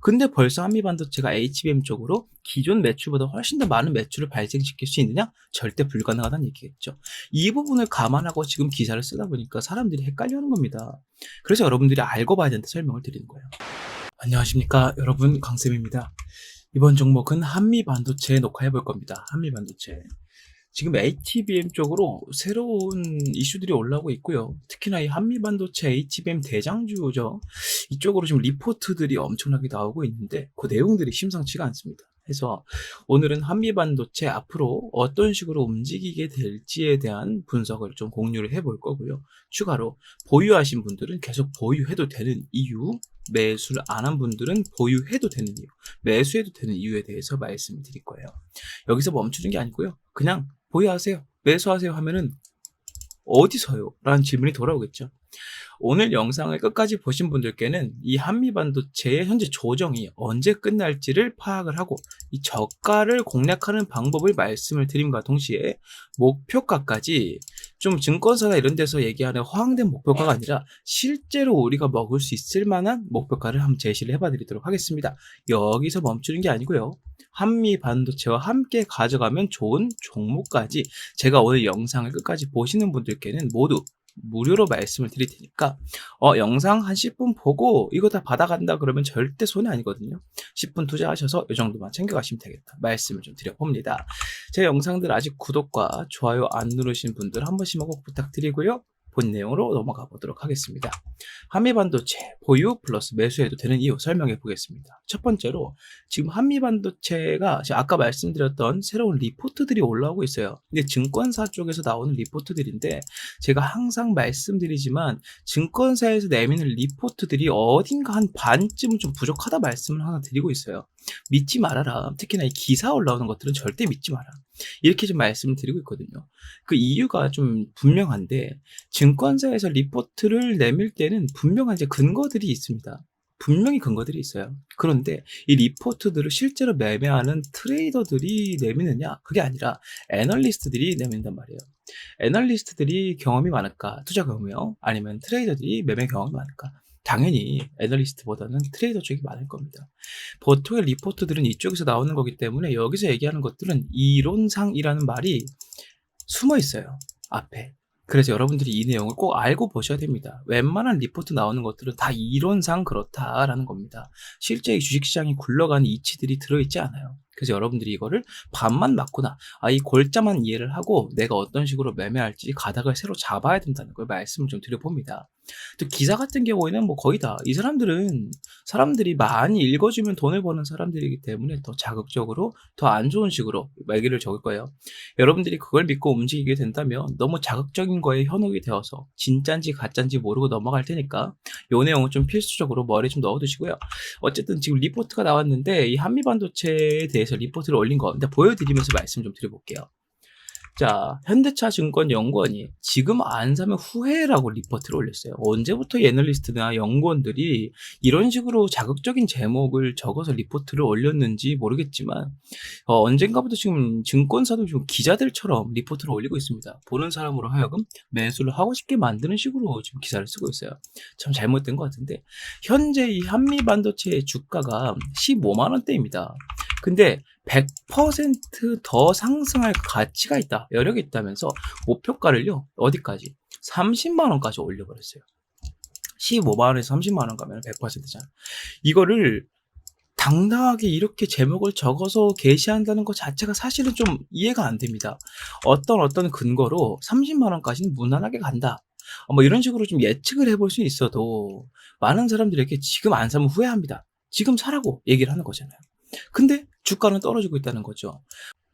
근데 벌써 한미반도체가 HBM 쪽으로 기존 매출보다 훨씬 더 많은 매출을 발생시킬 수 있느냐? 절대 불가능하다는 얘기겠죠. 이 부분을 감안하고 지금 기사를 쓰다 보니까 사람들이 헷갈려하는 겁니다. 그래서 여러분들이 알고 봐야 된다 설명을 드리는 거예요. 안녕하십니까 여러분, 강쌤입니다. 이번 종목은 한미반도체 녹화해 볼 겁니다. 한미반도체. 지금 HBM 쪽으로 새로운 이슈들이 올라오고 있고요. 특히나 이 한미반도체 HBM 대장주죠. 이쪽으로 지금 리포트들이 엄청나게 나오고 있는데 그 내용들이 심상치가 않습니다. 그래서 오늘은 한미반도체 앞으로 어떤 식으로 움직이게 될지에 대한 분석을 좀 공유를 해볼 거고요. 추가로 보유하신 분들은 계속 보유해도 되는 이유, 매수를 안 한 분들은 보유해도 되는 이유, 매수해도 되는 이유에 대해서 말씀을 드릴 거예요. 여기서 멈추는 게 아니고요. 그냥 보유하세요, 매수하세요 하면은 어디서요? 라는 질문이 돌아오겠죠. 오늘 영상을 끝까지 보신 분들께는 이 한미반도체의 현재 조정이 언제 끝날지를 파악을 하고 이 저가를 공략하는 방법을 말씀을 드림과 동시에 목표가까지 좀 증권사나 이런 데서 얘기하는 허황된 목표가가 아니라 실제로 우리가 먹을 수 있을 만한 목표가를 한번 제시를 해봐 드리도록 하겠습니다. 여기서 멈추는 게 아니고요. 한미반도체와 함께 가져가면 좋은 종목까지 제가 오늘 영상을 끝까지 보시는 분들께는 모두 무료로 말씀을 드릴 테니까 영상 한 10분 보고 이거 다 받아간다 그러면 절대 손해 아니거든요. 10분 투자하셔서 이 정도만 챙겨가시면 되겠다 말씀을 좀 드려봅니다. 제 영상들 아직 구독과 좋아요 안 누르신 분들 한 번씩만 꼭 부탁드리고요. 본 내용으로 넘어가 보도록 하겠습니다. 한미반도체 보유 플러스 매수해도 되는 이유 설명해 보겠습니다. 첫 번째로 지금 한미반도체가 아까 말씀드렸던 새로운 리포트들이 올라오고 있어요. 근데 증권사 쪽에서 나오는 리포트들인데 제가 항상 말씀드리지만 증권사에서 내미는 리포트들이 어딘가 한 반쯤은 좀 부족하다 말씀을 하나 드리고 있어요. 믿지 말아라. 특히나 이 기사 올라오는 것들은 절대 믿지 마라. 이렇게 좀 말씀을 드리고 있거든요. 그 이유가 좀 분명한데 증권사에서 리포트를 내밀 때는 분명한 이제 근거들이 있습니다. 분명히 근거들이 있어요. 그런데 이 리포트들을 실제로 매매하는 트레이더들이 내미느냐? 그게 아니라 애널리스트들이 내민단 말이에요. 애널리스트들이 경험이 많을까? 투자 경험이요? 아니면 트레이더들이 매매 경험이 많을까? 당연히 애널리스트보다는 트레이더 쪽이 많을 겁니다. 보통의 리포트들은 이쪽에서 나오는 거기 때문에 여기서 얘기하는 것들은 이론상이라는 말이 숨어 있어요, 앞에. 그래서 여러분들이 이 내용을 꼭 알고 보셔야 됩니다. 웬만한 리포트 나오는 것들은 다 이론상 그렇다라는 겁니다. 실제 주식시장이 굴러가는 이치들이 들어있지 않아요. 그래서 여러분들이 이거를 반만 맞거나 이 골자만 이해를 하고 내가 어떤 식으로 매매할지 가닥을 새로 잡아야 된다는 걸 말씀을 좀 드려봅니다. 또 기사 같은 경우에는 뭐 거의 다 이 사람들은 사람들이 많이 읽어주면 돈을 버는 사람들이기 때문에 더 자극적으로 더 안 좋은 식으로 말기를 적을 거예요. 여러분들이 그걸 믿고 움직이게 된다면 너무 자극적인 거에 현혹이 되어서 진짠지 가짠지 모르고 넘어갈 테니까 이 내용은 좀 필수적으로 머리에 좀 넣어두시고요. 어쨌든 지금 리포트가 나왔는데 이 한미반도체에 대해서 리포트를 올린 거 일단 보여드리면서 말씀 좀 드려볼게요. 자, 현대차증권연구원이 지금 안 사면 후회라고 리포트를 올렸어요. 언제부터 이 애널리스트나 연구원들이 이런 식으로 자극적인 제목을 적어서 리포트를 올렸는지 모르겠지만 언젠가부터 지금 증권사도 좀 기자들처럼 리포트를 올리고 있습니다. 보는 사람으로 하여금 매수를 하고 싶게 만드는 식으로 지금 기사를 쓰고 있어요. 참 잘못된 것 같은데 현재 이 한미반도체의 주가가 15만 원대입니다. 근데 100% 더 상승할 가치가 있다, 여력이 있다면서 목표가를요 어디까지? 30만 원까지 올려버렸어요. 15만 원에서 30만 원 가면 100%잖아. 이거를 당당하게 이렇게 제목을 적어서 게시한다는 것 자체가 사실은 좀 이해가 안 됩니다. 어떤 근거로 30만 원까지는 무난하게 간다, 뭐 이런 식으로 좀 예측을 해볼 수 있어도 많은 사람들에게 지금 안 사면 후회합니다, 지금 사라고 얘기를 하는 거잖아요. 근데 주가는 떨어지고 있다는 거죠.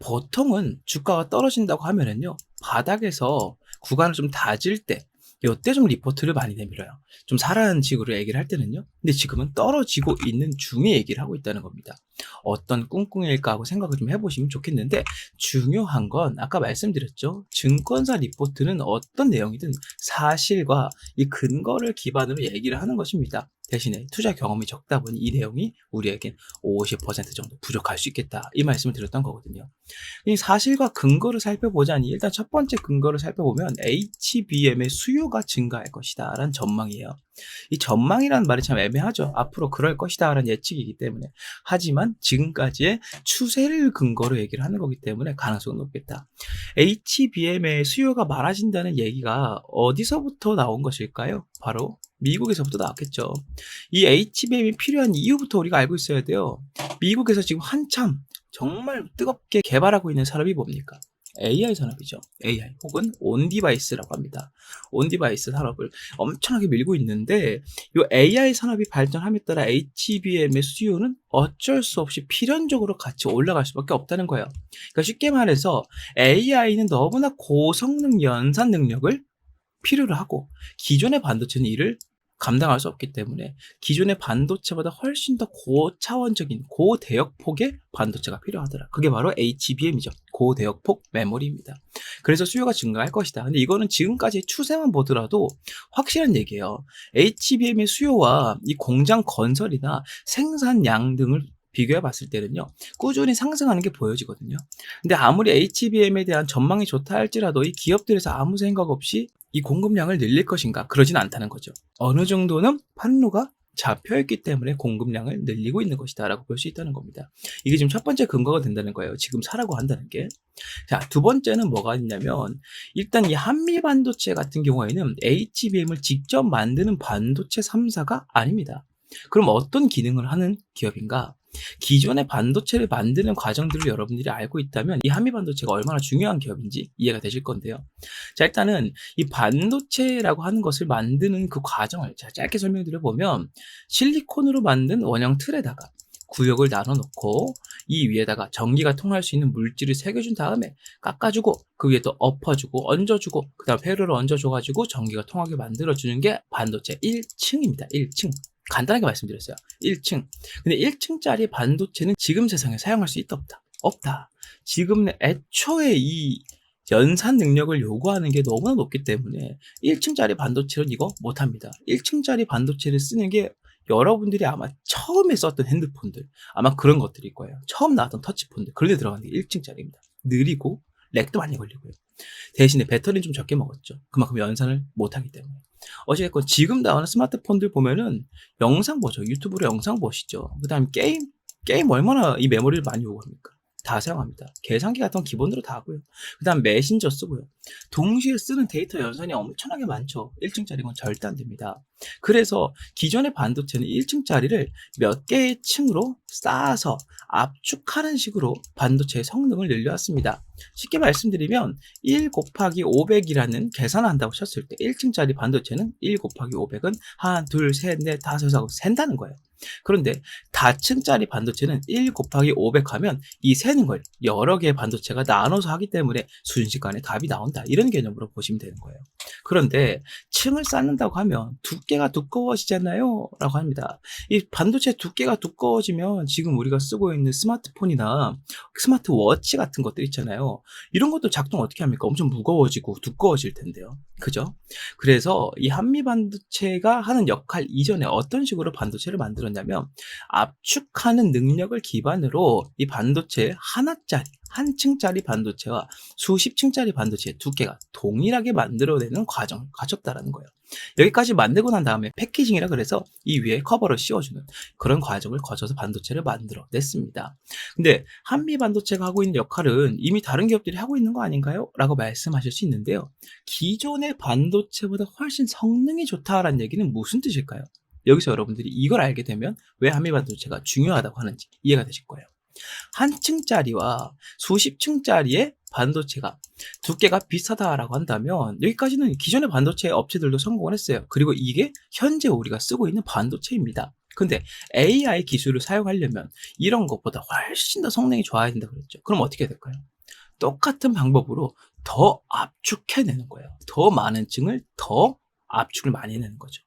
보통은 주가가 떨어진다고 하면은요, 바닥에서 구간을 좀 다질 때, 요때 좀 리포트를 많이 내밀어요. 좀 사라는 식으로 얘기를 할 때는요. 근데 지금은 떨어지고 있는 중에 얘기를 하고 있다는 겁니다. 어떤 꿍꿍일까 하고 생각을 좀 해보시면 좋겠는데, 중요한 건 아까 말씀드렸죠. 증권사 리포트는 어떤 내용이든 사실과 이 근거를 기반으로 얘기를 하는 것입니다. 대신에 투자 경험이 적다 보니 이 내용이 우리에겐 50% 정도 부족할 수 있겠다, 이 말씀을 드렸던 거거든요. 이 사실과 근거를 살펴보자니 일단 첫 번째 근거를 살펴보면 HBM의 수요가 증가할 것이다 라는 전망이에요. 이 전망이라는 말이 참 애매하죠. 앞으로 그럴 것이다라는 예측이기 때문에. 하지만 지금까지의 추세를 근거로 얘기를 하는 거기 때문에 가능성은 높겠다. HBM의 수요가 많아진다는 얘기가 어디서부터 나온 것일까요? 바로 미국에서부터 나왔겠죠. 이 HBM이 필요한 이유부터 우리가 알고 있어야 돼요. 미국에서 지금 한참 정말 뜨겁게 개발하고 있는 산업이 뭡니까? AI 산업이죠. AI 혹은 온디바이스라고 합니다. 온디바이스 산업을 엄청나게 밀고 있는데 이 AI 산업이 발전함에 따라 HBM의 수요는 어쩔 수 없이 필연적으로 같이 올라갈 수밖에 없다는 거예요. 그러니까 쉽게 말해서 AI는 너무나 고성능 연산 능력을 필요로 하고 기존의 반도체는 이를 감당할 수 없기 때문에 기존의 반도체보다 훨씬 더 고차원적인 고대역폭의 반도체가 필요하더라. 그게 바로 HBM이죠. 고대역폭 메모리입니다. 그래서 수요가 증가할 것이다. 근데 이거는 지금까지 추세만 보더라도 확실한 얘기예요. HBM의 수요와 이 공장 건설이나 생산량 등을 비교해 봤을 때는요, 꾸준히 상승하는 게 보여지거든요. 근데 아무리 HBM에 대한 전망이 좋다 할지라도 이 기업들에서 아무 생각 없이 이 공급량을 늘릴 것인가? 그러진 않다는 거죠. 어느 정도는 판로가 잡혀있기 때문에 공급량을 늘리고 있는 것이다 라고 볼 수 있다는 겁니다. 이게 지금 첫 번째 근거가 된다는 거예요. 지금 사라고 한다는 게. 자, 두 번째는 뭐가 있냐면 일단 이 한미 반도체 같은 경우에는 HBM을 직접 만드는 반도체 3사가 아닙니다. 그럼 어떤 기능을 하는 기업인가? 기존의 반도체를 만드는 과정들을 여러분들이 알고 있다면 이 한미 반도체가 얼마나 중요한 기업인지 이해가 되실 건데요. 자, 일단은 이 반도체라고 하는 것을 만드는 그 과정을 제가 짧게 설명드려 보면 실리콘으로 만든 원형 틀에다가 구역을 나눠 놓고 이 위에다가 전기가 통할 수 있는 물질을 새겨준 다음에 깎아주고 그 위에 또 엎어주고 얹어주고 그 다음 회로를 얹어줘가지고 전기가 통하게 만들어주는 게 반도체 1층입니다. 1층. 간단하게 말씀드렸어요. 1층. 근데 1층짜리 반도체는 지금 세상에 사용할 수 있다 없다? 없다. 지금은 애초에 이 연산 능력을 요구하는 게 너무나 높기 때문에 1층짜리 반도체는 이거 못합니다. 1층짜리 반도체를 쓰는 게 여러분들이 아마 처음에 썼던 핸드폰들 아마 그런 것들일 거예요. 처음 나왔던 터치폰들 그런 데 들어가는 게 1층짜리입니다. 느리고 렉도 많이 걸리고요. 대신에 배터리는 좀 적게 먹었죠. 그만큼 연산을 못하기 때문에. 어찌됐건 지금 나오는 스마트폰들 보면은 영상 보죠. 유튜브로 영상 보시죠. 그 다음에 게임 얼마나 이 메모리를 많이 요구합니까? 다 사용합니다. 계산기 같은 건 기본으로 다 하고요. 그 다음 메신저 쓰고요. 동시에 쓰는 데이터 연산이 엄청나게 많죠. 1층짜리 건 절대 안 됩니다. 그래서 기존의 반도체는 1층짜리를 몇 개의 층으로 쌓아서 압축하는 식으로 반도체의 성능을 늘려왔습니다. 쉽게 말씀드리면 1 곱하기 500이라는 계산을 한다고 쳤을 때 1층짜리 반도체는 1 곱하기 500은 한, 둘, 셋, 넷, 다섯 하고 센다는 거예요. 그런데 다층짜리 반도체는 1 곱하기 500 하면 이 세는 걸 여러 개의 반도체가 나눠서 하기 때문에 순식간에 답이 나온다. 이런 개념으로 보시면 되는 거예요. 그런데 층을 쌓는다고 하면 두께가 두꺼워지잖아요 라고 합니다. 이 반도체 두께가 두꺼워지면 지금 우리가 쓰고 있는 스마트폰이나 스마트워치 같은 것들 있잖아요. 이런 것도 작동 어떻게 합니까? 엄청 무거워지고 두꺼워질 텐데요. 그죠? 그래서 이 한미 반도체가 하는 역할 이전에 어떤 식으로 반도체를 만들었냐면 압축하는 능력을 기반으로 이 반도체 하나짜리 한 층짜리 반도체와 수십 층짜리 반도체의 두께가 동일하게 만들어내는 과정을 거쳤다라는 거예요. 여기까지 만들고 난 다음에 패키징이라 그래서 이 위에 커버를 씌워주는 그런 과정을 거쳐서 반도체를 만들어냈습니다. 근데 한미 반도체가 하고 있는 역할은 이미 다른 기업들이 하고 있는 거 아닌가요? 라고 말씀하실 수 있는데요. 기존의 반도체보다 훨씬 성능이 좋다라는 얘기는 무슨 뜻일까요? 여기서 여러분들이 이걸 알게 되면 왜 한미 반도체가 중요하다고 하는지 이해가 되실 거예요. 한 층짜리와 수십 층짜리의 반도체가 두께가 비슷하다라고 한다면 여기까지는 기존의 반도체 업체들도 성공을 했어요. 그리고 이게 현재 우리가 쓰고 있는 반도체입니다. 근데 AI 기술을 사용하려면 이런 것보다 훨씬 더 성능이 좋아야 된다고 그랬죠. 그럼 어떻게 될까요? 똑같은 방법으로 더 압축해내는 거예요. 더 많은 층을 더 압축을 많이 내는 거죠.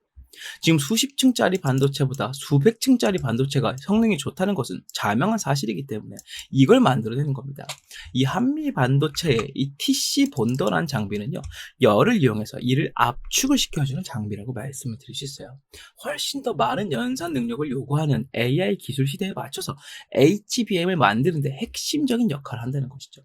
지금 수십 층짜리 반도체보다 수백 층짜리 반도체가 성능이 좋다는 것은 자명한 사실이기 때문에 이걸 만들어내는 겁니다. 이 한미 반도체의 이 TC 본더라는 장비는요, 열을 이용해서 이를 압축을 시켜주는 장비라고 말씀을 드릴 수 있어요. 훨씬 더 많은 연산 능력을 요구하는 AI 기술 시대에 맞춰서 HBM을 만드는데 핵심적인 역할을 한다는 것이죠.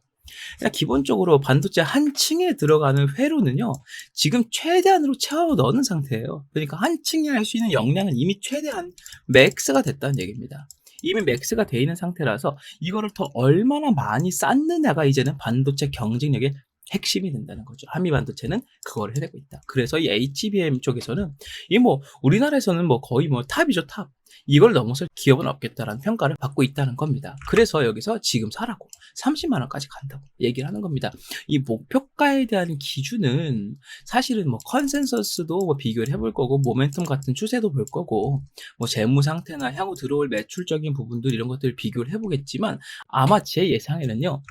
그냥 기본적으로 반도체 한 층에 들어가는 회로는요, 지금 최대한으로 채워 넣는 상태예요. 그러니까 한 층에 할 수 있는 용량은 이미 최대한 맥스가 됐다는 얘기입니다. 이미 맥스가 돼 있는 상태라서 이거를 더 얼마나 많이 쌓느냐가 이제는 반도체 경쟁력의 핵심이 된다는 거죠. 한미 반도체는 그걸 해내고 있다. 그래서 이 HBM 쪽에서는 이 뭐 우리나라에서는 뭐 거의 뭐 탑이죠, 탑. 이걸 넘어설 기업은 없겠다라는 평가를 받고 있다는 겁니다. 그래서 여기서 지금 사라고 30만 원까지 간다고 얘기를 하는 겁니다. 이 목표가에 대한 기준은 사실은 뭐 컨센서스도 뭐 비교를 해볼 거고, 모멘텀 같은 추세도 볼 거고, 뭐 재무 상태나 향후 들어올 매출적인 부분들 이런 것들을 비교를 해보겠지만, 아마 제 예상에는요,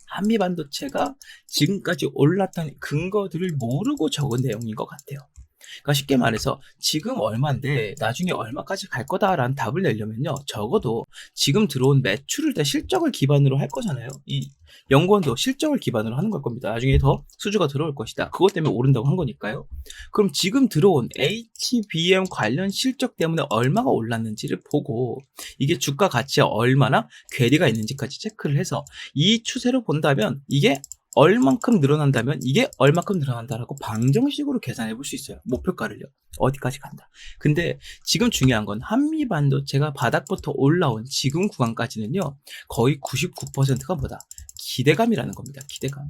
한미 반도체가 지금까지 올랐던 근거들을 모르고 적은 내용인 것 같아요. 그러니까 쉽게 말해서 지금 얼마인데 나중에 얼마까지 갈 거다라는 답을 내려면요, 적어도 지금 들어온 매출을 다 실적을 기반으로 할 거잖아요. 이 연구원도 실적을 기반으로 하는 걸 겁니다. 나중에 더 수주가 들어올 것이다. 그것 때문에 오른다고 한 거니까요. 그럼 지금 들어온 HBM 관련 실적 때문에 얼마가 올랐는지를 보고, 이게 주가 가치에 얼마나 괴리가 있는지까지 체크를 해서 이 추세로 본다면 이게 얼만큼 늘어난다면 이게 얼만큼 늘어난다라고 방정식으로 계산해 볼 수 있어요. 목표가를요. 어디까지 간다. 근데 지금 중요한 건 한미 반도체가 바닥부터 올라온 지금 구간까지는요, 거의 99%가 뭐다? 기대감이라는 겁니다. 기대감.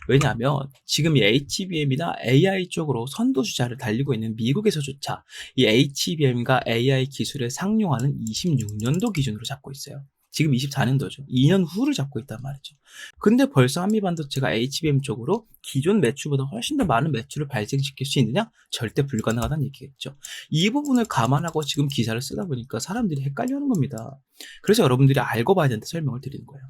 왜냐하면 지금 이 HBM이나 AI 쪽으로 선도주자를 달리고 있는 미국에서조차 이 HBM과 AI 기술을 상용하는 26년도 기준으로 잡고 있어요. 지금 24년도죠. 2년 후를 잡고 있단 말이죠. 근데 벌써 한미반도체가 HBM 쪽으로 기존 매출보다 훨씬 더 많은 매출을 발생시킬 수 있느냐? 절대 불가능하다는 얘기겠죠. 이 부분을 감안하고 지금 기사를 쓰다 보니까 사람들이 헷갈려하는 겁니다. 그래서 여러분들이 알고 봐야 된다 설명을 드리는 거예요.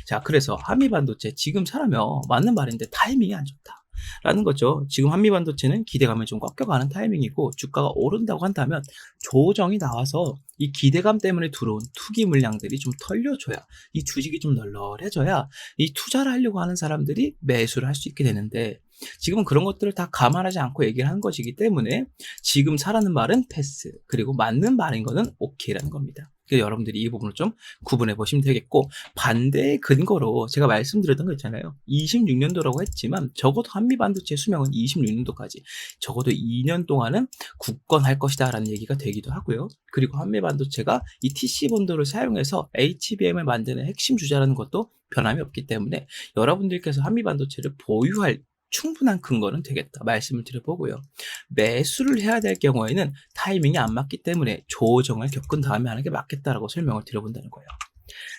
자, 그래서 한미반도체 지금 사라면 맞는 말인데 타이밍이 안 좋다 라는 거죠. 지금 한미반도체는 기대감을 좀 꺾여가는 타이밍이고, 주가가 오른다고 한다면 조정이 나와서 이 기대감 때문에 들어온 투기 물량들이 좀 털려줘야, 이 주식이 좀 널널해져야 이 투자를 하려고 하는 사람들이 매수를 할 수 있게 되는데, 지금은 그런 것들을 다 감안하지 않고 얘기를 하는 것이기 때문에 지금 사라는 말은 패스, 그리고 맞는 말인 거는 오케이라는 겁니다. 그래서 여러분들이 이 부분을 좀 구분해 보시면 되겠고, 반대의 근거로 제가 말씀드렸던 거 있잖아요. 26년도라고 했지만 적어도 한미 반도체 수명은 26년도까지, 적어도 2년 동안은 굳건할 것이다 라는 얘기가 되기도 하고요. 그리고 한미 반도체가 이 TC 본도를 사용해서 HBM을 만드는 핵심 주자라는 것도 변함이 없기 때문에 여러분들께서 한미 반도체를 보유할 충분한 근거는 되겠다 말씀을 드려보고요. 매수를 해야 될 경우에는 타이밍이 안 맞기 때문에 조정을 겪은 다음에 하는 게 맞겠다라고 설명을 드려본다는 거예요.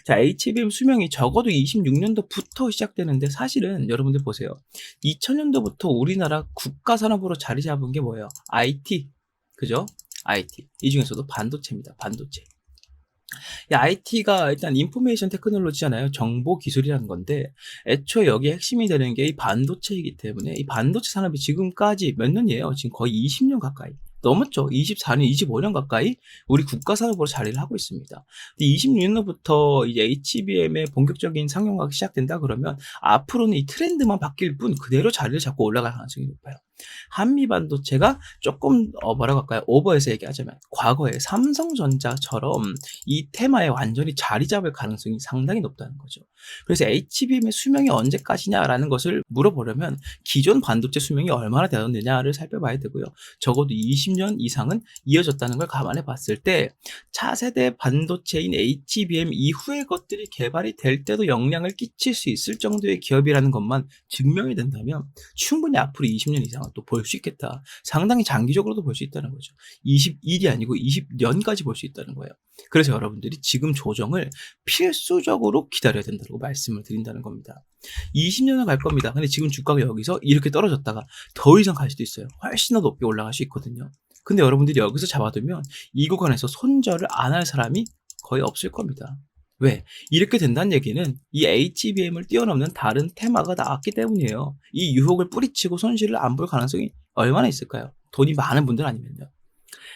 자, HBM 수명이 적어도 26년도부터 시작되는데, 사실은 여러분들 보세요. 2000년도부터 우리나라 국가산업으로 자리 잡은 게 뭐예요? IT. 그죠? IT. 이 중에서도 반도체입니다. 반도체. 이 IT가 일단 인포메이션 테크놀로지잖아요. 정보 기술이라는 건데, 애초에 여기에 핵심이 되는 게 이 반도체이기 때문에 이 반도체 산업이 지금까지 몇 년이에요? 지금 거의 20년 가까이 넘었죠. 24년, 25년 가까이 우리 국가 산업으로 자리를 하고 있습니다. 26년부터 이제 HBM의 본격적인 상용화가 시작된다 그러면 앞으로는 이 트렌드만 바뀔 뿐 그대로 자리를 잡고 올라갈 가능성이 높아요. 한미 반도체가 조금 뭐라고 할까요? 오버해서 얘기하자면 과거에 삼성전자처럼 이 테마에 완전히 자리 잡을 가능성이 상당히 높다는 거죠. 그래서 HBM의 수명이 언제까지냐라는 것을 물어보려면 기존 반도체 수명이 얼마나 되었느냐를 살펴봐야 되고요. 적어도 20년 이상은 이어졌다는 걸 감안해 봤을 때 차세대 반도체인 HBM 이후의 것들이 개발이 될 때도 영향을 끼칠 수 있을 정도의 기업이라는 것만 증명이 된다면 충분히 앞으로 20년 이상은 또 볼 수 있겠다. 상당히 장기적으로도 볼 수 있다는 거죠. 21이 아니고 20년까지 볼 수 있다는 거예요. 그래서 여러분들이 지금 조정을 필수적으로 기다려야 된다고 말씀을 드린다는 겁니다. 20년은 갈 겁니다. 근데 지금 주가가 여기서 이렇게 떨어졌다가 더 이상 갈 수도 있어요. 훨씬 더 높게 올라갈 수 있거든요. 근데 여러분들이 여기서 잡아두면 이 구간에서 손절을 안 할 사람이 거의 없을 겁니다. 왜? 이렇게 된다는 얘기는 이 HBM을 뛰어넘는 다른 테마가 나왔기 때문이에요. 이 유혹을 뿌리치고 손실을 안 볼 가능성이 얼마나 있을까요? 돈이 많은 분들 아니면요.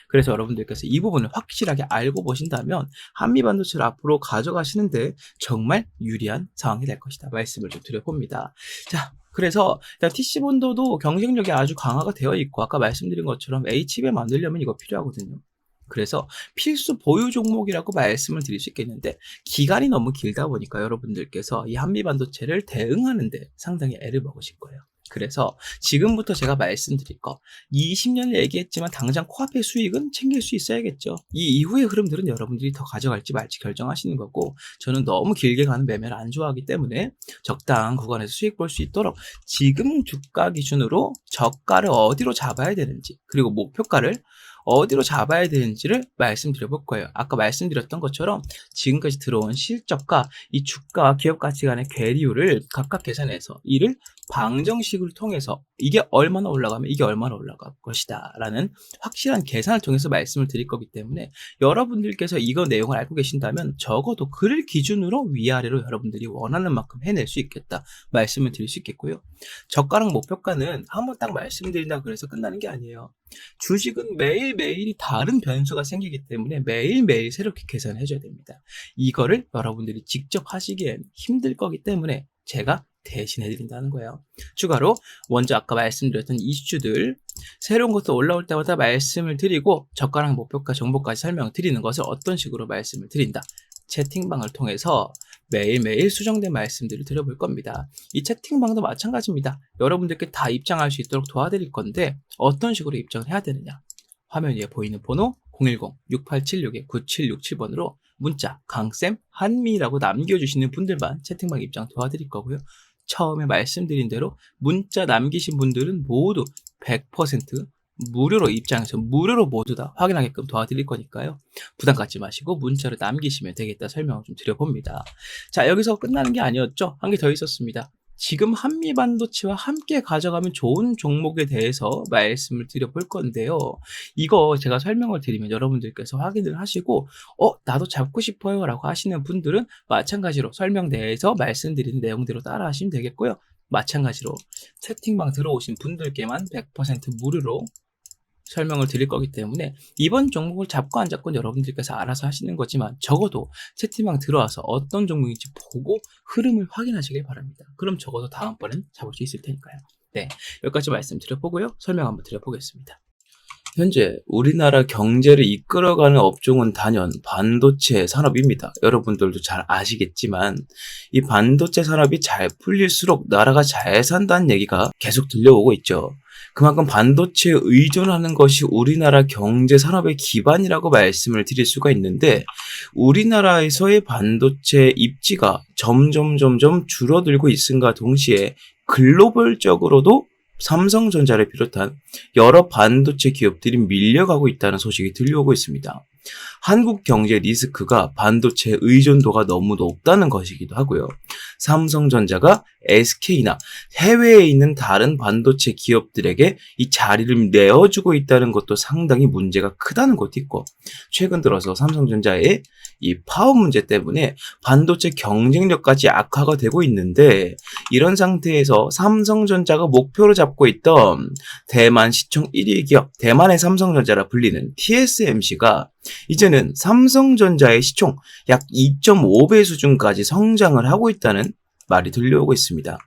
그래서 여러분들께서 이 부분을 확실하게 알고 보신다면 한미 반도체를 앞으로 가져가시는데 정말 유리한 상황이 될 것이다 말씀을 좀 드려봅니다. 자, 그래서 일단 TC본도도 경쟁력이 아주 강화가 되어 있고, 아까 말씀드린 것처럼 HBM 만들려면 이거 필요하거든요. 그래서 필수 보유 종목이라고 말씀을 드릴 수 있겠는데 기간이 너무 길다 보니까 여러분들께서 이 한미반도체를 대응하는데 상당히 애를 먹으실 거예요. 그래서 지금부터 제가 말씀드릴 거 20년을 얘기했지만 당장 코앞의 수익은 챙길 수 있어야겠죠. 이 이후의 흐름들은 여러분들이 더 가져갈지 말지 결정하시는 거고 저는 너무 길게 가는 매매를 안 좋아하기 때문에 적당한 구간에서 수익 볼 수 있도록 지금 주가 기준으로 저가를 어디로 잡아야 되는지 그리고 목표가를 어디로 잡아야 되는지를 말씀드려 볼 거예요. 아까 말씀드렸던 것처럼 지금까지 들어온 실적과 이 주가와 기업 가치 간의 괴리율을 각각 계산해서 이를 방정식을 통해서 이게 얼마나 올라가면 이게 얼마나 올라갈 것이다 라는 확실한 계산을 통해서 말씀을 드릴 거기 때문에 여러분들께서 이거 내용을 알고 계신다면 적어도 그를 기준으로 위아래로 여러분들이 원하는 만큼 해낼 수 있겠다 말씀을 드릴 수 있겠고요. 저가랑 목표가는 한번 딱 말씀드린다고 그래서 끝나는 게 아니에요. 주식은 매일매일이 다른 변수가 생기기 때문에 매일매일 새롭게 계산을 해줘야 됩니다. 이거를 여러분들이 직접 하시기엔 힘들 거기 때문에 제가 대신해드린다는 거예요. 추가로 먼저 아까 말씀드렸던 이슈들 새로운 것도 올라올 때마다 말씀을 드리고 저가랑 목표가 정보까지 설명드리는 것을 어떤 식으로 말씀을 드린다. 채팅방을 통해서 매일매일 수정된 말씀들을 드려볼 겁니다. 이 채팅방도 마찬가지입니다. 여러분들께 다 입장할 수 있도록 도와드릴 건데 어떤 식으로 입장을 해야 되느냐. 화면 위에 보이는 번호 010-6876-9767번으로 문자 강쌤 한미라고 남겨주시는 분들만 채팅방 입장 도와드릴 거고요. 처음에 말씀드린 대로 문자 남기신 분들은 모두 100% 무료로 입장해서 무료로 모두 다 확인하게끔 도와드릴 거니까요. 부담 갖지 마시고 문자를 남기시면 되겠다 설명을 좀 드려봅니다. 자, 여기서 끝나는 게 아니었죠. 한 개 더 있었습니다. 지금 한미반도체와 함께 가져가면 좋은 종목에 대해서 말씀을 드려볼 건데요. 이거 제가 설명을 드리면 여러분들께서 확인을 하시고 나도 잡고 싶어요 라고 하시는 분들은 마찬가지로 설명대에서 말씀드리는 내용대로 따라 하시면 되겠고요. 마찬가지로 채팅방 들어오신 분들께만 100% 무료로 설명을 드릴 거기 때문에 이번 종목을 잡고 안 잡고 여러분들께서 알아서 하시는 거지만 적어도 채팅방 들어와서 어떤 종목인지 보고 흐름을 확인하시길 바랍니다. 그럼 적어도 다음번엔 잡을 수 있을 테니까요. 네, 여기까지 말씀드려보고요. 설명 한번 드려보겠습니다. 현재 우리나라 경제를 이끌어가는 업종은 단연 반도체 산업입니다. 여러분들도 잘 아시겠지만 이 반도체 산업이 잘 풀릴수록 나라가 잘 산다는 얘기가 계속 들려오고 있죠. 그만큼 반도체에 의존하는 것이 우리나라 경제 산업의 기반이라고 말씀을 드릴 수가 있는데 우리나라에서의 반도체 입지가 점점 줄어들고 있음과 동시에 글로벌적으로도 삼성전자를 비롯한 여러 반도체 기업들이 밀려가고 있다는 소식이 들려오고 있습니다. 한국 경제 리스크가 반도체 의존도가 너무 높다는 것이기도 하고요. 삼성전자가 SK나 해외에 있는 다른 반도체 기업들에게 이 자리를 내어주고 있다는 것도 상당히 문제가 크다는 것도 있고 최근 들어서 삼성전자의 이 파업 문제 때문에 반도체 경쟁력까지 악화가 되고 있는데 이런 상태에서 삼성전자가 목표로 잡고 있던 대만 시총 1위 기업 대만의 삼성전자라 불리는 TSMC가 이제는 삼성전자의 시총 약 2.5배 수준까지 성장을 하고 있다는 말이 들려오고 있습니다.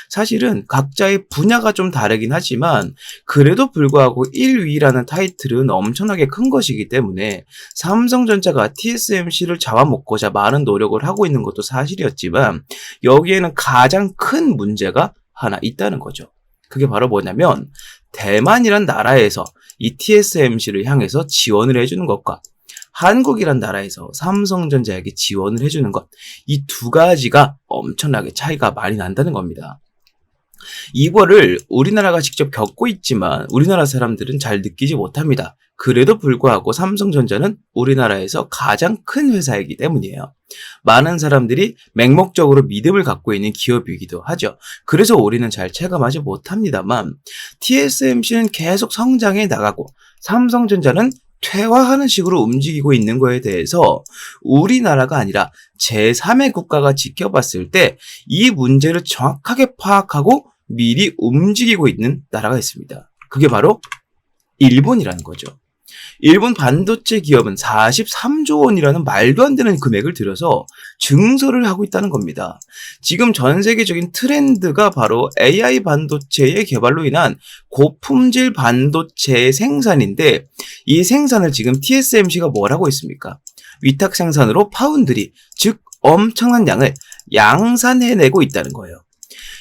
사실은 각자의 분야가 좀 다르긴 하지만 그래도 불구하고 1위라는 타이틀은 엄청나게 큰 것이기 때문에 삼성전자가 TSMC를 잡아먹고자 많은 노력을 하고 있는 것도 사실이었지만 여기에는 가장 큰 문제가 하나 있다는 거죠. 그게 바로 뭐냐면 대만이란 나라에서 이 TSMC를 향해서 지원을 해주는 것과 한국이란 나라에서 삼성전자에게 지원을 해주는 것, 이 두 가지가 엄청나게 차이가 많이 난다는 겁니다. 이거를 우리나라가 직접 겪고 있지만 우리나라 사람들은 잘 느끼지 못합니다. 그래도 불구하고 삼성전자는 우리나라에서 가장 큰 회사이기 때문이에요. 많은 사람들이 맹목적으로 믿음을 갖고 있는 기업이기도 하죠. 그래서 우리는 잘 체감하지 못합니다만 TSMC는 계속 성장해 나가고 삼성전자는 퇴화하는 식으로 움직이고 있는 거에 대해서 우리나라가 아니라 제3의 국가가 지켜봤을 때 이 문제를 정확하게 파악하고 미리 움직이고 있는 나라가 있습니다. 그게 바로 일본이라는 거죠. 일본 반도체 기업은 43조 원이라는 말도 안 되는 금액을 들여서 증설을 하고 있다는 겁니다. 지금 전 세계적인 트렌드가 바로 AI 반도체의 개발로 인한 고품질 반도체의 생산인데, 이 생산을 지금 TSMC가 뭘 하고 있습니까? 위탁 생산으로 파운드리, 즉 엄청난 양을 양산해내고 있다는 거예요.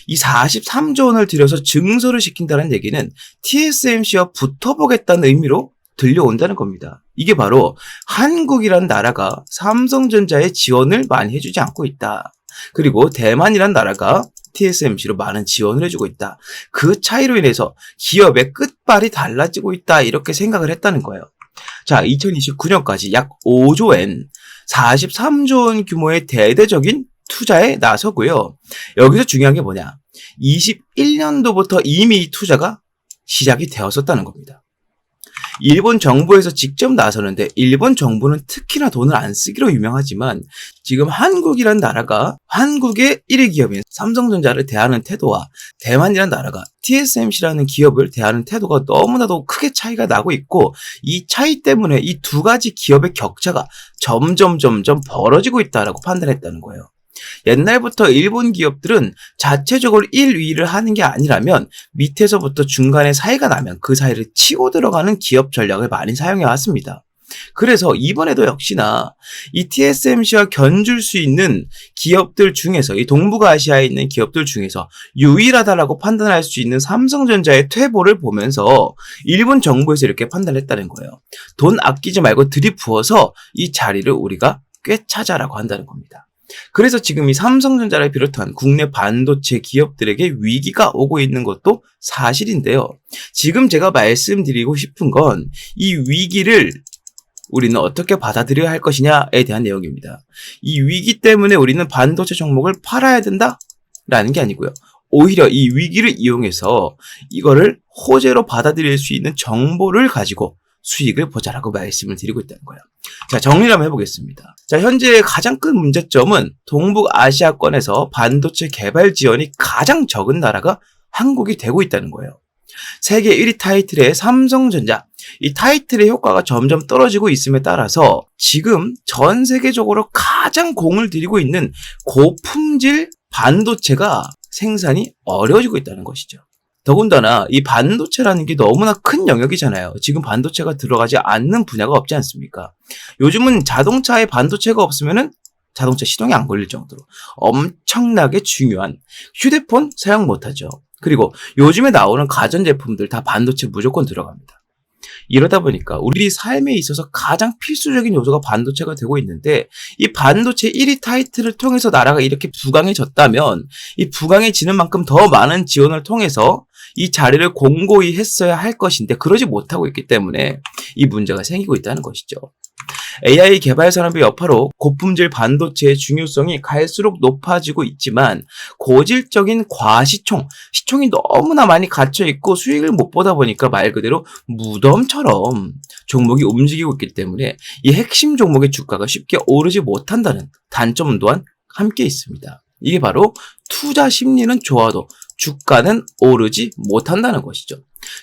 이 43조 원을 들여서 증설을 시킨다는 얘기는 TSMC와 붙어보겠다는 의미로 들려온다는 겁니다. 이게 바로 한국이란 나라가 삼성전자에 지원을 많이 해주지 않고 있다. 그리고 대만이란 나라가 TSMC로 많은 지원을 해주고 있다. 그 차이로 인해서 기업의 끝발이 달라지고 있다. 이렇게 생각을 했다는 거예요. 자, 2029년까지 약 5조엔 43조 원 규모의 대대적인 투자에 나서고요. 여기서 중요한 게 뭐냐? 21년도부터 이미 이 투자가 시작이 되었었다는 겁니다. 일본 정부에서 직접 나서는데, 일본 정부는 특히나 돈을 안 쓰기로 유명하지만 지금 한국이란 나라가 한국의 1위 기업인 삼성전자를 대하는 태도와 대만이란 나라가 TSMC라는 기업을 대하는 태도가 너무나도 크게 차이가 나고 있고, 이 차이 때문에 이 두 가지 기업의 격차가 점점 벌어지고 있다라고 판단했다는 거예요. 옛날부터 일본 기업들은 자체적으로 1위를 하는 게 아니라면 밑에서부터 중간에 사이가 나면 그 사이를 치고 들어가는 기업 전략을 많이 사용해 왔습니다. 그래서 이번에도 역시나 이 TSMC와 견줄 수 있는 기업들 중에서, 이 동북아시아에 있는 기업들 중에서 유일하다라고 판단할 수 있는 삼성전자의 퇴보를 보면서 일본 정부에서 이렇게 판단했다는 거예요. 돈 아끼지 말고 들이부어서 이 자리를 우리가 꿰차자라고 한다는 겁니다. 그래서 지금 이 삼성전자를 비롯한 국내 반도체 기업들에게 위기가 오고 있는 것도 사실인데요. 지금 제가 말씀드리고 싶은 건 이 위기를 우리는 어떻게 받아들여야 할 것이냐에 대한 내용입니다. 이 위기 때문에 우리는 반도체 종목을 팔아야 된다라는 게 아니고요. 오히려 이 위기를 이용해서 이거를 호재로 받아들일 수 있는 정보를 가지고 수익을 보자라고 말씀을 드리고 있다는 거예요. 자, 정리를 한번 해보겠습니다. 자, 현재 가장 큰 문제점은 동북아시아권에서 반도체 개발 지원이 가장 적은 나라가 한국이 되고 있다는 거예요. 세계 1위 타이틀의 삼성전자, 이 타이틀의 효과가 점점 떨어지고 있음에 따라서 지금 전 세계적으로 가장 공을 들이고 있는 고품질 반도체가 생산이 어려워지고 있다는 것이죠. 더군다나 이 반도체라는 게 너무나 큰 영역이잖아요. 지금 반도체가 들어가지 않는 분야가 없지 않습니까? 요즘은 자동차에 반도체가 없으면은 자동차 시동이 안 걸릴 정도로 엄청나게 중요한 휴대폰 사용 못하죠. 그리고 요즘에 나오는 가전제품들 다 반도체 무조건 들어갑니다. 이러다 보니까 우리 삶에 있어서 가장 필수적인 요소가 반도체가 되고 있는데, 이 반도체 1위 타이틀을 통해서 나라가 이렇게 부강해졌다면 이 부강해지는 만큼 더 많은 지원을 통해서 이 자리를 공고히 했어야 할 것인데 그러지 못하고 있기 때문에 이 문제가 생기고 있다는 것이죠. AI 개발 산업의 여파로 고품질 반도체의 중요성이 갈수록 높아지고 있지만 고질적인 과시총, 시총이 너무나 많이 갇혀있고 수익을 못 보다 보니까 말 그대로 무덤처럼 종목이 움직이고 있기 때문에 이 핵심 종목의 주가가 쉽게 오르지 못한다는 단점 또한 함께 있습니다. 이게 바로 투자 심리는 좋아도 주가는 오르지 못한다는 것이죠.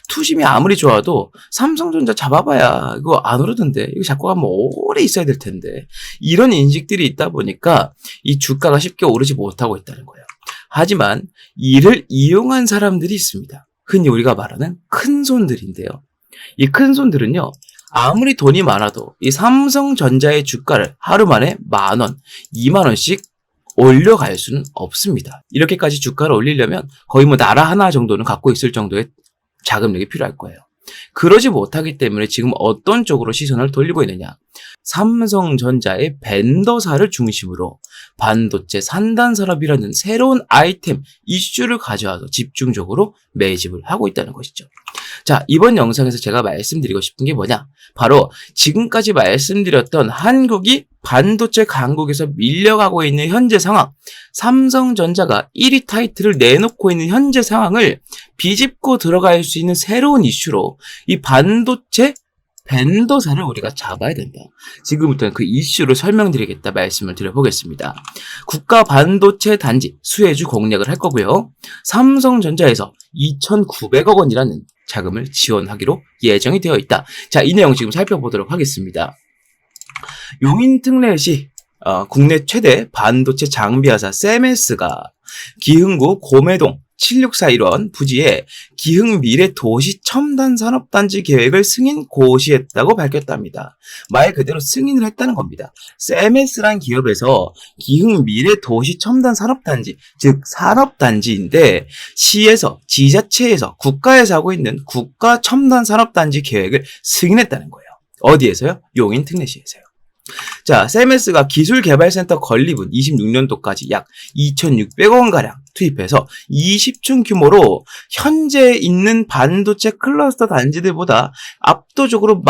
투심이 아무리 좋아도 삼성전자 잡아봐야 이거 안 오르던데, 이거 잡고 가면 오래 있어야 될 텐데, 이런 인식들이 있다 보니까 이 주가가 쉽게 오르지 못하고 있다는 거예요. 하지만 이를 이용한 사람들이 있습니다. 흔히 우리가 말하는 큰손들인데요. 이 큰손들은요, 아무리 돈이 많아도 이 삼성전자의 주가를 하루 만에 10,000원, 20,000원씩 올려갈 수는 없습니다. 이렇게까지 주가를 올리려면 거의 뭐 나라 하나 정도는 갖고 있을 정도의 자금력이 필요할 거예요. 그러지 못하기 때문에 지금 어떤 쪽으로 시선을 돌리고 있느냐? 삼성전자의 벤더사를 중심으로 반도체 산단 산업이라는 새로운 아이템, 이슈를 가져와서 집중적으로 매집을 하고 있다는 것이죠. 자, 이번 영상에서 제가 말씀드리고 싶은 게 뭐냐? 바로 지금까지 말씀드렸던 한국이 반도체 강국에서 밀려가고 있는 현재 상황, 삼성전자가 1위 타이틀을 내놓고 있는 현재 상황을 비집고 들어갈 수 있는 새로운 이슈로 이 반도체 벤더사를 우리가 잡아야 된다. 지금부터는 그 이슈를 설명드리겠다 말씀을 드려보겠습니다. 국가 반도체 단지 수혜주 공략을 할 거고요. 삼성전자에서 2,900억 원이라는 자금을 지원하기로 예정이 되어 있다. 자, 이 내용 지금 살펴보도록 하겠습니다. 용인특례시 국내 최대 반도체 장비 회사 셈에스가 기흥구 고매동 7641원 부지에 기흥미래도시첨단산업단지 계획을 승인 고시했다고 밝혔답니다. 말 그대로 승인을 했다는 겁니다. 셈에스란 기업에서 기흥미래도시첨단산업단지, 즉 산업단지인데 시에서, 지자체에서, 국가에서 하고 있는 국가첨단산업단지 계획을 승인했다는 거예요. 어디에서요? 용인특례시에서요. 자, 셈에스가 기술개발센터 건립은 26년도까지 약 2,600억원가량 투입해서 20층 규모로 현재 있는 반도체 클러스터 단지들보다 압도적으로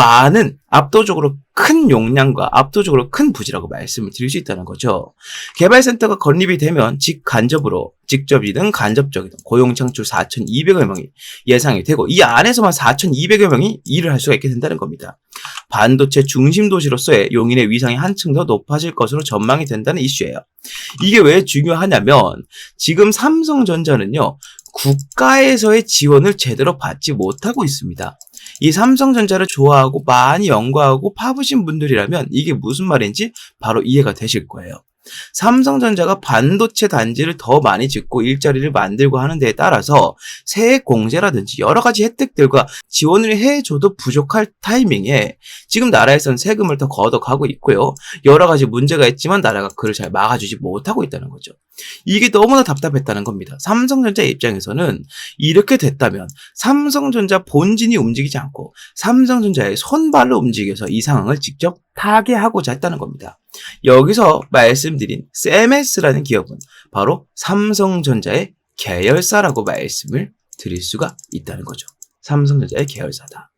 큰 용량과 압도적으로 큰 부지라고 말씀을 드릴 수 있다는 거죠. 개발센터가 건립이 되면 직접이든 간접적이든 고용 창출 4,200여 명이 예상이 되고 이 안에서만 4,200여 명이 일을 할 수가 있게 된다는 겁니다. 반도체 중심 도시로서의 용인의 위상이 한층 더 높아질 것으로 전망이 된다는 이슈예요. 이게 왜 중요하냐면 지금 삼성전자는요, 국가에서의 지원을 제대로 받지 못하고 있습니다. 이 삼성전자를 좋아하고 많이 연구하고 파보신 분들이라면 이게 무슨 말인지 바로 이해가 되실 거예요. 삼성전자가 반도체 단지를 더 많이 짓고 일자리를 만들고 하는 데에 따라서 세액 공제라든지 여러 가지 혜택들과 지원을 해줘도 부족할 타이밍에 지금 나라에서는 세금을 더 걷어가고 있고요. 여러 가지 문제가 있지만 나라가 그를 잘 막아주지 못하고 있다는 거죠. 이게 너무나 답답했다는 겁니다. 삼성전자 입장에서는 이렇게 됐다면 삼성전자 본진이 움직이지 않고 삼성전자의 손발로 움직여서 이 상황을 직접 타개하고자 했다는 겁니다. 여기서 말씀드린 셈에스라는 기업은 바로 삼성전자의 계열사라고 말씀을 드릴 수가 있다는 거죠. 삼성전자의 계열사다.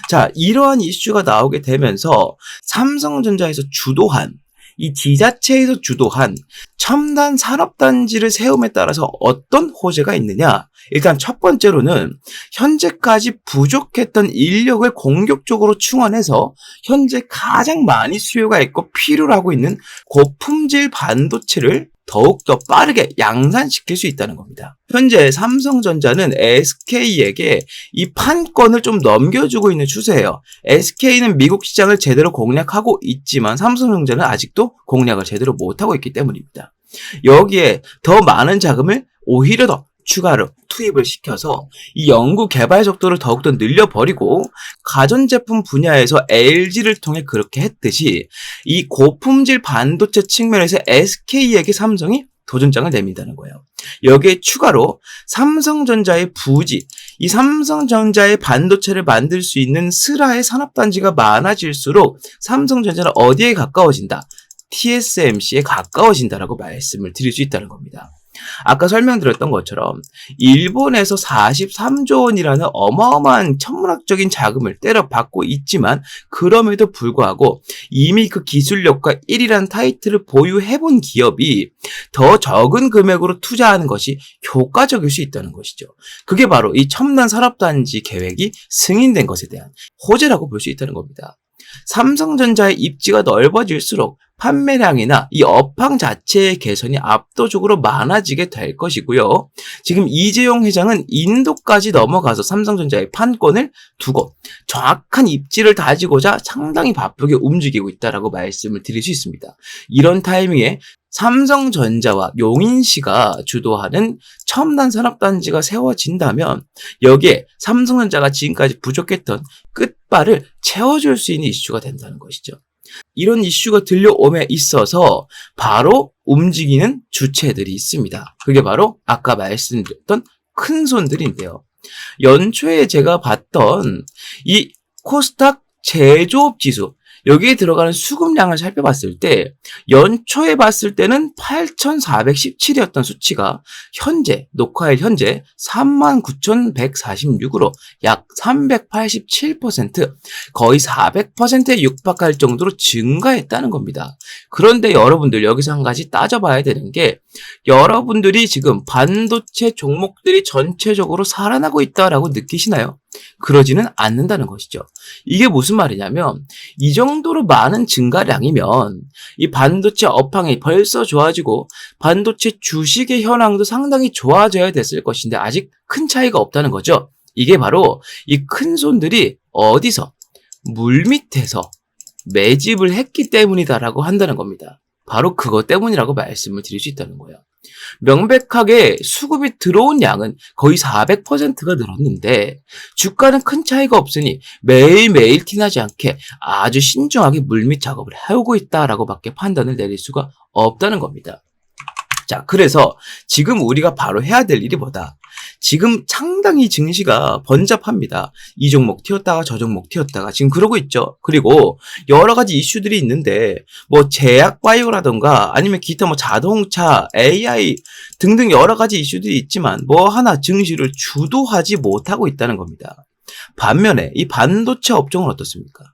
자, 이러한 이슈가 나오게 되면서 삼성전자에서 주도한 이 지자체에서 주도한 첨단 산업단지를 세움에 따라서 어떤 호재가 있느냐? 일단 첫 번째로는 현재까지 부족했던 인력을 공격적으로 충원해서 현재 가장 많이 수요가 있고 필요로 하고 있는 고품질 반도체를 더욱더 빠르게 양산시킬 수 있다는 겁니다. 현재 삼성전자는 SK에게 이 판권을 좀 넘겨주고 있는 추세예요. SK는 미국 시장을 제대로 공략하고 있지만 삼성전자는 아직도 공략을 제대로 못하고 있기 때문입니다. 여기에 더 많은 자금을 오히려 더 추가로 투입을 시켜서 이 연구 개발 속도를 더욱더 늘려버리고 가전제품 분야에서 LG를 통해 그렇게 했듯이 이 고품질 반도체 측면에서 SK에게 삼성이 도전장을 내민다는 거예요. 여기에 추가로 삼성전자의 부지, 이 삼성전자의 반도체를 만들 수 있는 스라의 산업단지가 많아질수록 삼성전자는 어디에 가까워진다? TSMC에 가까워진다라고 말씀을 드릴 수 있다는 겁니다. 아까 설명드렸던 것처럼 일본에서 43조 원이라는 어마어마한 천문학적인 자금을 때려받고 있지만 그럼에도 불구하고 이미 그 기술력과 1위라는 타이틀을 보유해본 기업이 더 적은 금액으로 투자하는 것이 효과적일 수 있다는 것이죠. 그게 바로 이 첨단 산업단지 계획이 승인된 것에 대한 호재라고 볼 수 있다는 겁니다. 삼성전자의 입지가 넓어질수록 판매량이나 이 업황 자체의 개선이 압도적으로 많아지게 될 것이고요. 지금 이재용 회장은 인도까지 넘어가서 삼성전자의 판권을 두고 정확한 입지를 다지고자 상당히 바쁘게 움직이고 있다라고 말씀을 드릴 수 있습니다. 이런 타이밍에 삼성전자와 용인시가 주도하는 첨단 산업단지가 세워진다면 여기에 삼성전자가 지금까지 부족했던 끝발을 채워줄 수 있는 이슈가 된다는 것이죠. 이런 이슈가 들려옴에 있어서 바로 움직이는 주체들이 있습니다. 그게 바로 아까 말씀드렸던 큰 손들인데요. 연초에 제가 봤던 이 코스닥 제조업 지수, 여기에 들어가는 수급량을 살펴봤을 때 연초에 봤을 때는 8,417이었던 수치가 녹화일 현재 39,146으로 약 387%, 거의 400%에 육박할 정도로 증가했다는 겁니다. 그런데 여러분들 여기서 한 가지 따져봐야 되는 게 여러분들이 지금 반도체 종목들이 전체적으로 살아나고 있다라고 느끼시나요? 그러지는 않는다는 것이죠. 이게 무슨 말이냐면 이 정도로 많은 증가량이면 이 반도체 업황이 벌써 좋아지고 반도체 주식의 현황도 상당히 좋아져야 됐을 것인데 아직 큰 차이가 없다는 거죠. 이게 바로 이 큰손들이 어디서 물밑에서 매집을 했기 때문이다라고 한다는 겁니다. 바로 그것 때문이라고 말씀을 드릴 수 있다는 거예요. 명백하게 수급이 들어온 양은 거의 400%가 늘었는데 주가는 큰 차이가 없으니 매일매일 티나지 않게 아주 신중하게 물밑 작업을 해오고 있다라고 밖에 판단을 내릴 수가 없다는 겁니다. 자, 그래서 지금 우리가 바로 해야 될 일이 뭐다? 지금 상당히 증시가 번잡합니다. 이 종목 튀었다가 저 종목 튀었다가 지금 그러고 있죠. 그리고 여러 가지 이슈들이 있는데 뭐 제약 바이오라던가 아니면 기타 뭐 자동차, AI 등등 여러 가지 이슈들이 있지만 뭐 하나 증시를 주도하지 못하고 있다는 겁니다. 반면에 이 반도체 업종은 어떻습니까?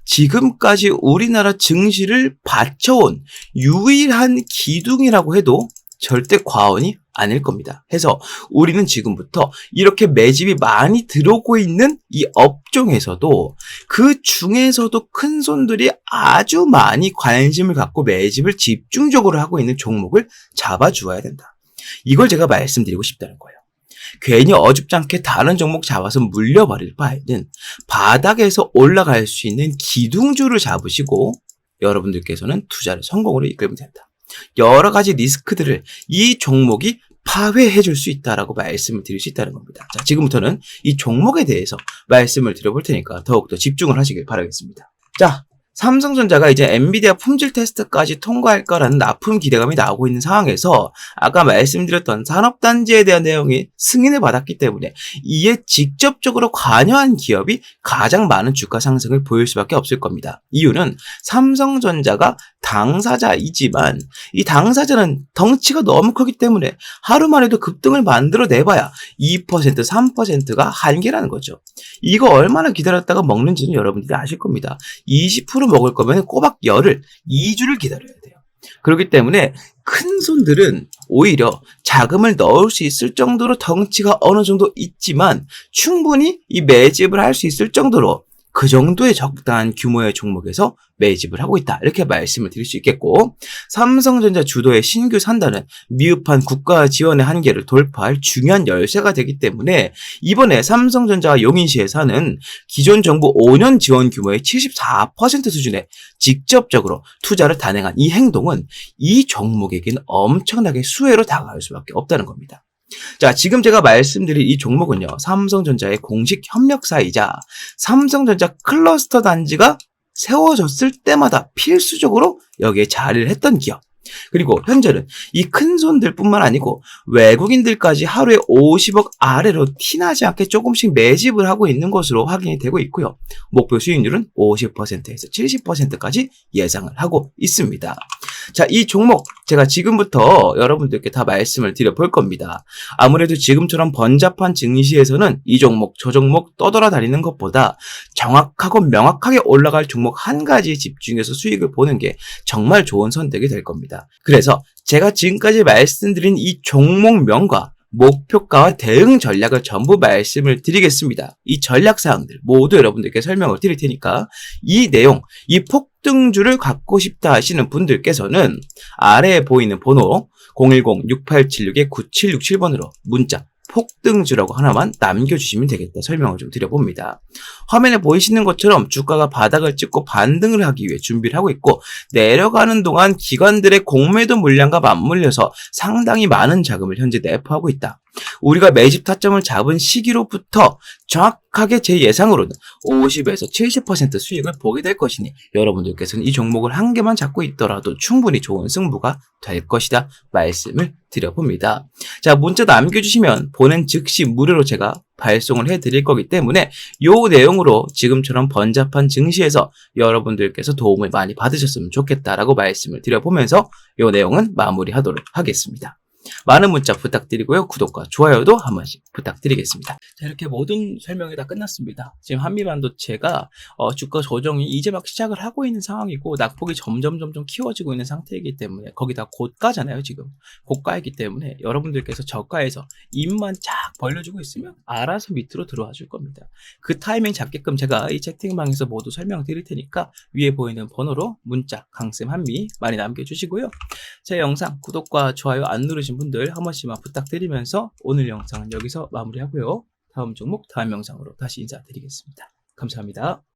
지금까지 우리나라 증시를 받쳐온 유일한 기둥이라고 해도 절대 과언이 아닐 겁니다. 해서 우리는 지금부터 이렇게 매집이 많이 들어오고 있는 이 업종에서도 그 중에서도 큰 손들이 아주 많이 관심을 갖고 매집을 집중적으로 하고 있는 종목을 잡아주어야 된다. 이걸 제가 말씀드리고 싶다는 거예요. 괜히 어줍지 않게 다른 종목 잡아서 물려버릴 바에는 바닥에서 올라갈 수 있는 기둥주를 잡으시고 여러분들께서는 투자를 성공으로 이끌면 된다. 여러 가지 리스크들을 이 종목이 파회해 줄 수 있다라고 말씀을 드릴 수 있다는 겁니다. 자, 지금부터는 이 종목에 대해서 말씀을 드려볼 테니까 더욱더 집중을 하시길 바라겠습니다. 자, 삼성전자가 이제 엔비디아 품질 테스트까지 통과할 거라는 납품 기대감이 나오고 있는 상황에서 아까 말씀드렸던 산업단지에 대한 내용이 승인을 받았기 때문에 이에 직접적으로 관여한 기업이 가장 많은 주가 상승을 보일 수밖에 없을 겁니다. 이유는 삼성전자가 당사자이지만 이 당사자는 덩치가 너무 크기 때문에 하루만 해도 급등을 만들어내봐야 2%, 3%가 한계라는 거죠. 이거 얼마나 기다렸다가 먹는지는 여러분들이 아실 겁니다. 20% 먹을 거면 꼬박 열흘, 2주를 기다려야 돼요. 그렇기 때문에 큰 손들은 오히려 자금을 넣을 수 있을 정도로 덩치가 어느 정도 있지만 충분히 이 매집을 할 수 있을 정도로 그 정도의 적당한 규모의 종목에서 매집을 하고 있다. 이렇게 말씀을 드릴 수 있겠고 삼성전자 주도의 신규 산단은 미흡한 국가 지원의 한계를 돌파할 중요한 열쇠가 되기 때문에 이번에 삼성전자와 용인시에 사는 기존 정부 5년 지원 규모의 74% 수준에 직접적으로 투자를 단행한 이 행동은 이 종목에게는 엄청나게 수혜로 다가갈 수밖에 없다는 겁니다. 자, 지금 제가 말씀드린 이 종목은요, 삼성전자의 공식 협력사이자 삼성전자 클러스터 단지가 세워졌을 때마다 필수적으로 여기에 자리를 했던 기업. 그리고 현재는 이 큰 손들 뿐만 아니고 외국인들까지 하루에 50억 아래로 티나지 않게 조금씩 매집을 하고 있는 것으로 확인이 되고 있고요. 목표 수익률은 50%에서 70%까지 예상을 하고 있습니다. 자, 이 종목 제가 지금부터 여러분들께 다 말씀을 드려볼 겁니다. 아무래도 지금처럼 번잡한 증시에서는 이 종목 저 종목 떠돌아다니는 것보다 정확하고 명확하게 올라갈 종목 한 가지에 집중해서 수익을 보는 게 정말 좋은 선택이 될 겁니다. 그래서 제가 지금까지 말씀드린 이 종목명과 목표가와 대응 전략을 전부 말씀을 드리겠습니다. 이 전략사항들 모두 여러분들께 설명을 드릴 테니까 이 내용, 이 폭등주를 갖고 싶다 하시는 분들께서는 아래에 보이는 번호 010-6876-9767번으로 문자 폭등주라고 하나만 남겨주시면 되겠다 설명을 좀 드려봅니다. 화면에 보이시는 것처럼 주가가 바닥을 찍고 반등을 하기 위해 준비를 하고 있고 내려가는 동안 기관들의 공매도 물량과 맞물려서 상당히 많은 자금을 현재 내포하고 있다. 우리가 매집 타점을 잡은 시기로부터 정확하게 제 예상으로는 50에서 70% 수익을 보게 될 것이니 여러분들께서는 이 종목을 한 개만 잡고 있더라도 충분히 좋은 승부가 될 것이다 말씀을 드려봅니다. 자, 문자 남겨주시면 보낸 즉시 무료로 제가 발송을 해드릴 거기 때문에 이 내용으로 지금처럼 번잡한 증시에서 여러분들께서 도움을 많이 받으셨으면 좋겠다라고 말씀을 드려보면서 이 내용은 마무리하도록 하겠습니다. 많은 문자 부탁드리고요. 구독과 좋아요도 한 번씩 부탁드리겠습니다. 자, 이렇게 모든 설명이 다 끝났습니다. 지금 한미반도체가 주가 조정이 이제 막 시작을 하고 있는 상황이고 낙폭이 점점 키워지고 있는 상태이기 때문에 거기다 고가잖아요. 지금 고가이기 때문에 여러분들께서 저가에서 입만 쫙 벌려주고 있으면 알아서 밑으로 들어와 줄 겁니다. 그 타이밍 잡게끔 제가 이 채팅방에서 모두 설명드릴 테니까 위에 보이는 번호로 문자 강쌤 한미 많이 남겨주시고요. 제 영상 구독과 좋아요 안 누르신 분들 한 번씩만 부탁드리면서 오늘 영상은 여기서 마무리하고요. 다음 종목, 다음 영상으로 다시 인사드리겠습니다. 감사합니다.